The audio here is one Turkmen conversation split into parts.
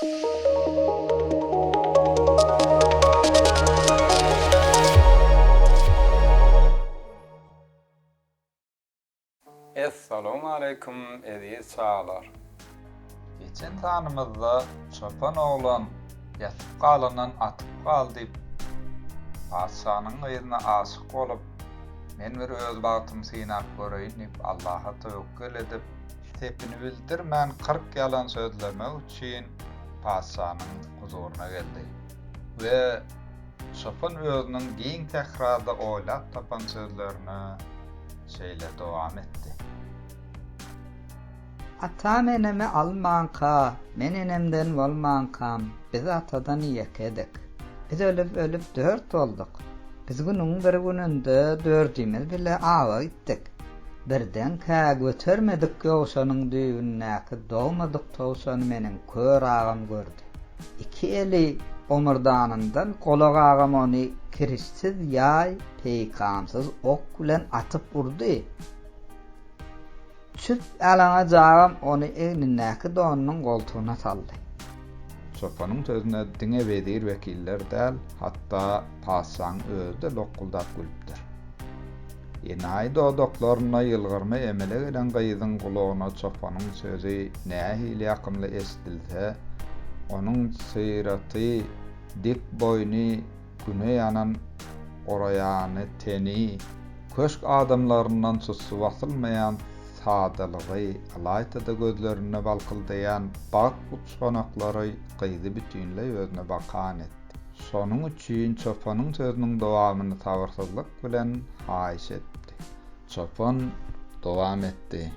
Assalamu alaikum aziz sağlar. Geçen tanımızda çopan oğlan yatıp qalandan atıp qal deyip Paşanyň ýerine aşyk bolup men bir öz bagtym synap göreýin deyip Allaha tewekkül edip tepini bildirmän 40 ýalan sözlemek üçin Paşanyň huzuruna geldi. Ve çopan özüniň giň tekrarda oýlap tapan sözlerini şeýle dowam etdi. Atam enemi almanka, men enemden bolmankam, biz atadan ýekedik. Biz ölüp 4 olduk. Biz günüň bir gününde 4'imiz bile awa gittik. Birden kä götermedik ýoşanyň düýünäki dowmadyk towşan meniň kör agam gördü. Iki eli omurdanyndan golak agam ony kirişsiz ýaý, peýkamsyz ok bilen atyp urdy. Çüp alana jagam onu egnindäki donunyň goltugyna saldy. Çopanyň sözüne diňe bedir wekiller däl, hatda Paşaň özü de lokuldap gülüpdir. Enaý dodoklaryna ýylgyrma emele gelen gyzyň gulagyna çopanyň sözü nähili ýakymly esdilse, onuň syraty, dik boyny, güne ýanan oraýany teni, köşk adamlaryndan susy basylmaýan sadalygy, alaytada gözlerine balkyldayan bak uçanaklary gyzy bütünle özüne bakan etdi. Şonuň üçin çopanyň sözüniň dowamyny sabyrsyzlyk bilen haýyş etdi. Çopan dowam etdi.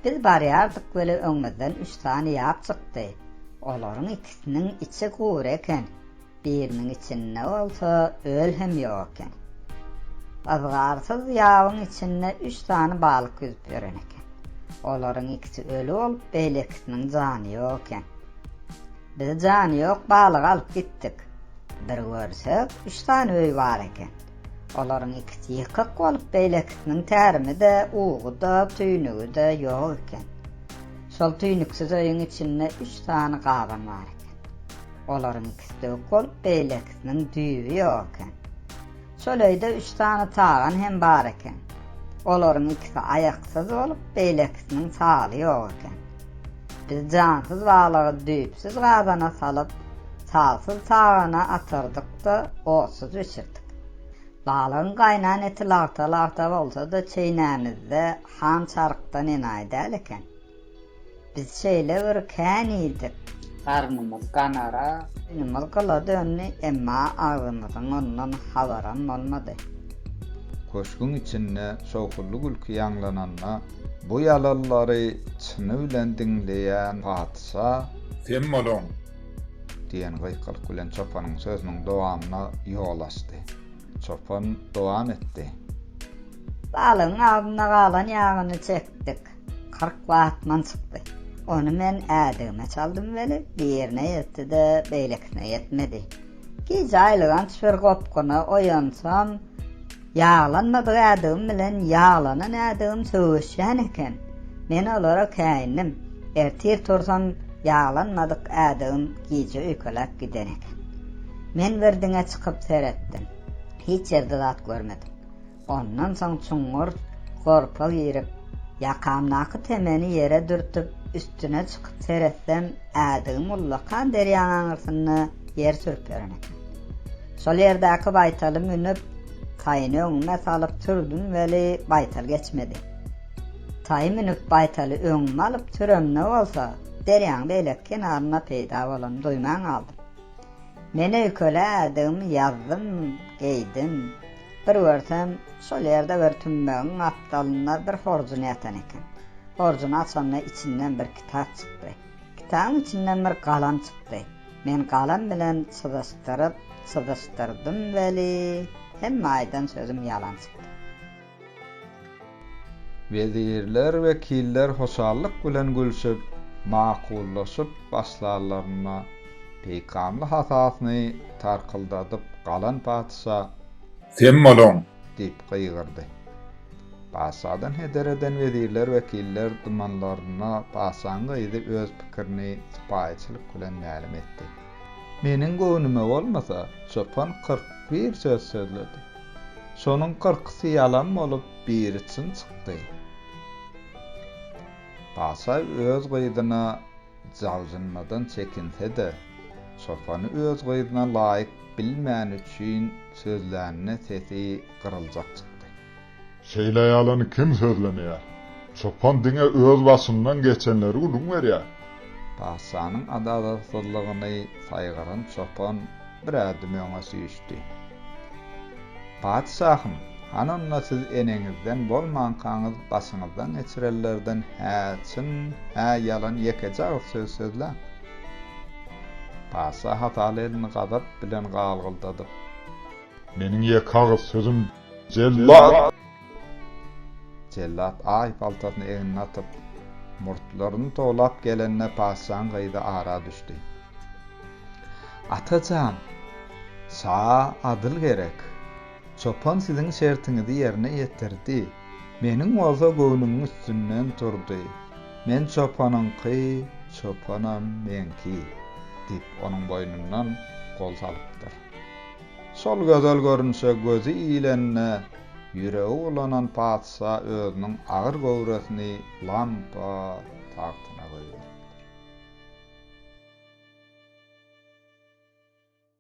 Biz barýardyk böyle öňmizden 3 tane ýap çykdy. Olaryň ikisiniň içi gowur eken. Biriniň içinde bolsa öl hem ýok eken. Azgarsyz ýabyň içinde 3 tane balyk yüzüp ýören eken. Olaryň ikisi ölü bolup, beýlekisiniň jany ýok eken. Biz jany ýok balygy alyp gitdik. Bir görsek 3 tane öý bar eken. Olaryň ikisi ýykyk bolup, beýlekisiniň tärimi de, uğu da, tüýnügi de ýok eken. Şol tüýnüksiz öýüň içinde 3 tane gaban bar eken. Olaryň ikisi de bolup, beýlekisiniň düýbi ýok eken. Şol öýde 3 tane tagan hem bar eken. Olaryň ikisi aýaksyz bolup, beýlekisiniň saly ýok eken. Biz jansyz balygy düýpsiz gazana salyp, salsyz tagana atyrdyk da otsuz içirdik. Balygyň gaýnan eti lagta bolsa da çeýnämizde han çarykdan enaý däl eken. Biz şeýle bir kän idik. Garnymyz ganara, ýnymyz gylady önni, emma agzymyzyň ondan habaram bolmady. Köşküň içinde şowkully gülki ýanglananna bu ýalallary çyny bilen diňleýän Paşa "Sen bolan" diýen gykyrk bilen çopanyň sözüniň dowamyna ýol açdy. Çopan dowam etdi. Balygyň aldyna galan ýagyny çekdik. 40 watman çykdy. Onu men ädigime çaldym beli, birine ýetdi de beýlekine ýetmedi. Gije aýlygan çür gopkuna oýansam, ýaglanmadyk ädigim bilen ýaglanan ädigim söwüşýän eken. Men olara käýindim. Ertir tursam ýaglanmadyk ädigim gije öýkelek giden eken. Men berdiňe çykyp seretdim. Hiç ýerde zat görmedim. Ondan soň çuňur gorpal ýerip, ýakamnaky temeni ýere dürtüp üstüne çykyp seretsem, ädigim ullakan derýanyň aňyrsyny ýer sürüp ýören eken. Şol ýerdäki baýtaly münüp, taýyny öňüme salyp türdüm weli baýtal geçmedi. Taý münüp baýtaly öňüme alyp türemne bolsa, derýäň beýlek kenaryna peýda bolan duýman aldym. Men öýkele ädigim ýazdym, geýdim. Bir görsem, şol ýerde bir tümbegiň apdalyna bir horjun ýatan eken. Horjuny açanda içinden bir kitap çykdy. Kitabın içinden bir galam çykdy. Men galam bilen çyzıştyrdym weli hem maýdan sözüm ýalan çykdy. Wezirler we killer hoşallyk bilen gülşüp, makullaşyp başlarlaryna peýkamly hasasyny tarkyldadyp galan Paşa "Sen bolan" diýip gygyrdy. Paşadan heder eden vezirler, vekiller dumanlaryna paşanyň gyzy öz pikirini sypaýçylyk bilen ma'lum etdi. Meniň göwnüme bolmasa, çopan 41 söz sözledi. Şonuň 40-sy ýalan bolup, biri çyn çykdy. Paşa öz gyzyna jawjynmadan çekinse-de, çopany öz gyzyna laýyk bilmän üçin sözlerine sesi kırılacak çıktı. Şeýle ýalany kim sözlenýär? Çopan diňe öz başyndan geçenleri ulum berýär. Paşanyň adalatsızlygyny saýgaran çopan bir adım öňe süýüşdi. Padşahym, hanonda siz eneňizden bolmankaňyz başyňyzdan geçirenlerden häçin hä ýalan ýekejak söz sözlän. Paşa hataly elini gadap bilen galgyldadyp, Meniň ýekagy sözüm jellat. Cellat ay paltasyny eňine atyp, murtlaryny toglap gelenne paşanyň gyzy ara düşdi. Atajan, sa adyl gerek. Çopan siziň şertiňizi ýerine ýetirdi. Meniň bolsa göwnümiň üstünden turdy. Men çopanyňky, çopanam menki, dip onuň boynundan gol salypdyr. Sol gözel görünse gözü iýlenne, ýüregi ulanan padşa özüniň agyr gowrasny lampa tagtyna goýdy.